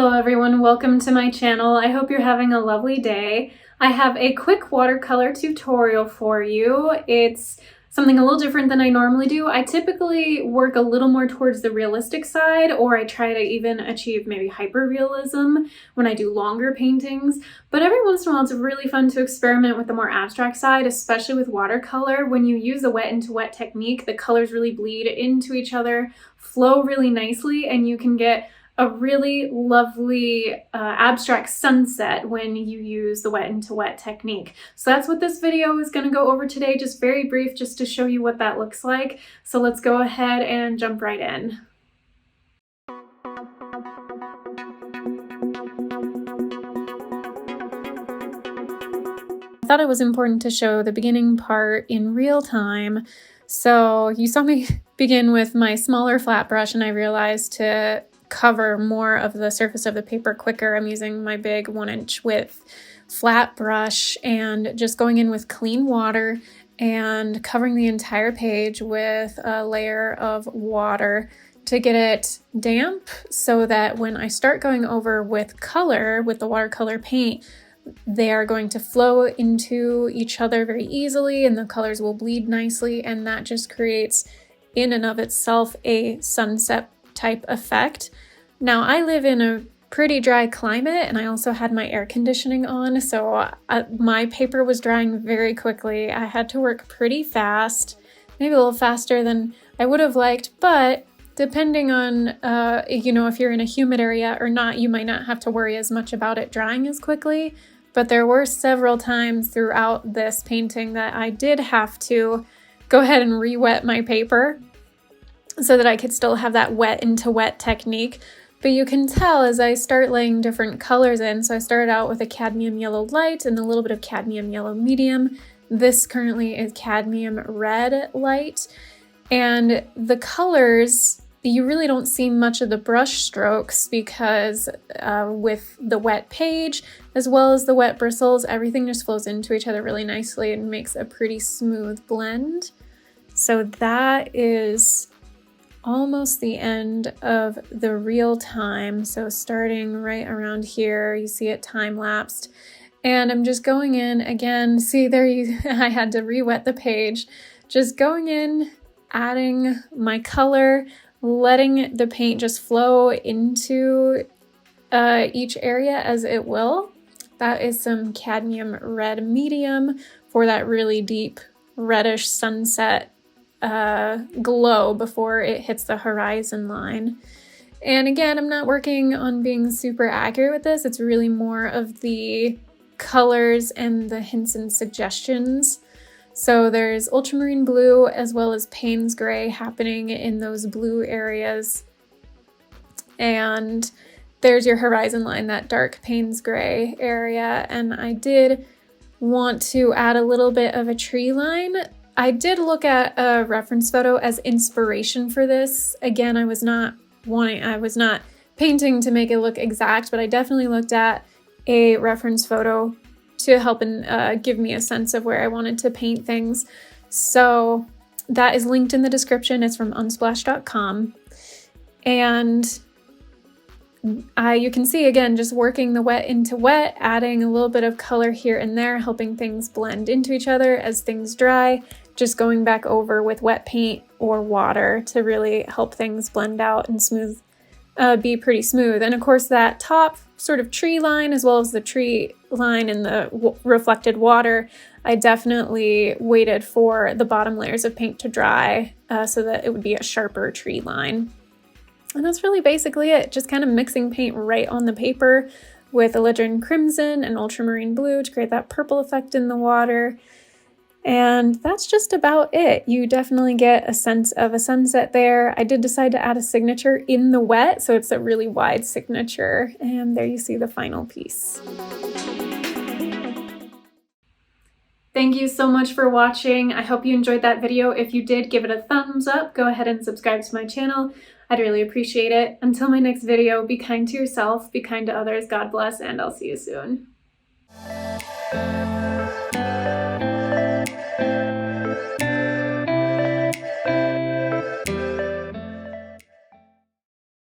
Hello everyone, welcome to my channel. I hope you're having a lovely day. I have a quick watercolor tutorial for you. It's something a little different than I normally do. I typically work a little more towards the realistic side, or I try to even achieve maybe hyperrealism when I do longer paintings. But every once in a while it's really fun to experiment with the more abstract side, especially with watercolor. When you use the wet into wet technique, the colors really bleed into each other, flow really nicely, and you can get a really lovely abstract sunset when you use the wet into wet technique. So that's what this video is going to go over today, just very brief, just to show you what that looks like. So let's go ahead and jump right in. I thought it was important to show the beginning part in real time. So you saw me begin with my smaller flat brush, and I realized to cover more of the surface of the paper quicker, I'm using my big 1-inch width flat brush and just going in with clean water and covering the entire page with a layer of water to get it damp, so that when I start going over with color, with the watercolor paint, they are going to flow into each other very easily and the colors will bleed nicely, and that just creates in and of itself a sunset type effect. Now, I live in a pretty dry climate, and I also had my air conditioning on, so my paper was drying very quickly. I had to work pretty fast, maybe a little faster than I would have liked, but depending on, if you're in a humid area or not, you might not have to worry as much about it drying as quickly. But there were several times throughout this painting that I did have to go ahead and re-wet my paper so that I could still have that wet into wet technique. But you can tell as I start laying different colors in, so I started out with a cadmium yellow light and a little bit of cadmium yellow medium. This currently is cadmium red light. And the colors, you really don't see much of the brush strokes because with the wet page, as well as the wet bristles, everything just flows into each other really nicely and makes a pretty smooth blend. So that is almost the end of the real time. So starting right around here, you see it time lapsed, and I'm just going in again. See there, I had to re-wet the page. Just going in, adding my color, letting the paint just flow into each area as it will. That is some cadmium red medium for that really deep reddish sunset glow before it hits the horizon line. And again, I'm not working on being super accurate with this. It's really more of the colors and the hints and suggestions. So there's ultramarine blue as well as Payne's gray happening in those blue areas. And there's your horizon line, that dark Payne's gray area. And I did want to add a little bit of a tree line. I did look at a reference photo as inspiration for this. Again, I was not painting to make it look exact, but I definitely looked at a reference photo to help and give me a sense of where I wanted to paint things. So that is linked in the description. It's from unsplash.com. And you can see, again, just working the wet into wet, adding a little bit of color here and there, helping things blend into each other as things dry, just going back over with wet paint or water to really help things blend out and be pretty smooth. And of course, that top sort of tree line, as well as the tree line and the reflected water, I definitely waited for the bottom layers of paint to dry so that it would be a sharper tree line. And that's really basically it, just kind of mixing paint right on the paper with electron crimson and ultramarine blue to create that purple effect in the water. And that's just about it. You definitely get a sense of a sunset there. I did decide to add a signature in the wet, so it's a really wide signature. And there you see the final piece. Thank you so much for watching. I hope you enjoyed that video. If you did, give it a thumbs up. Go ahead and subscribe to my channel. I'd really appreciate it. Until my next video, be kind to yourself, be kind to others, God bless, and I'll see you soon.